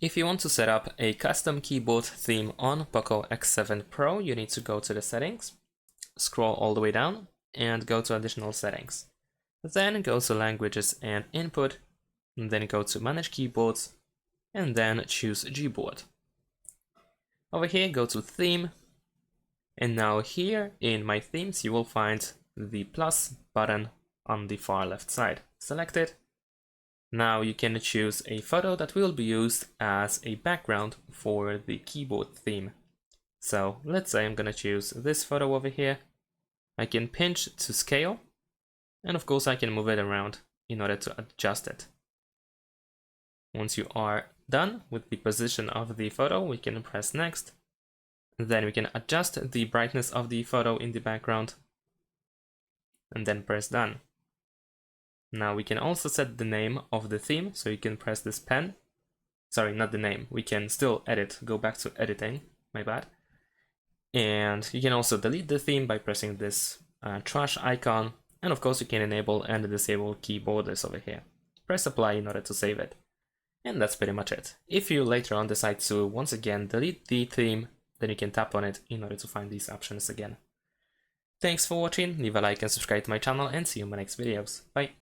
If you want to set up a custom keyboard theme on POCO X7 Pro, you need to go to the settings, scroll all the way down, and go to additional settings. Then go to languages and input, and then go to manage keyboards, and then choose Gboard. Over here, go to theme, and now here in my themes, you will find the plus button on the far left side. Select it. Now you can choose a photo that will be used as a background for the keyboard theme. So let's say I'm gonna choose this photo over here. I can pinch to scale, and of course I can move it around in order to adjust it. Once you are done with the position of the photo, we can press next. Then we can adjust the brightness of the photo in the background, and then press done. Now we can also set the name of the theme, so you can press this pen. Sorry, not the name. We can still edit, go back to editing, my bad. And you can also delete the theme by pressing this trash icon. And of course you can enable and disable key borders over here. Press apply in order to save it. And that's pretty much it. If you later on decide to once again delete the theme, then you can tap on it in order to find these options again. Thanks for watching, leave a like and subscribe to my channel, and see you in my next videos. Bye!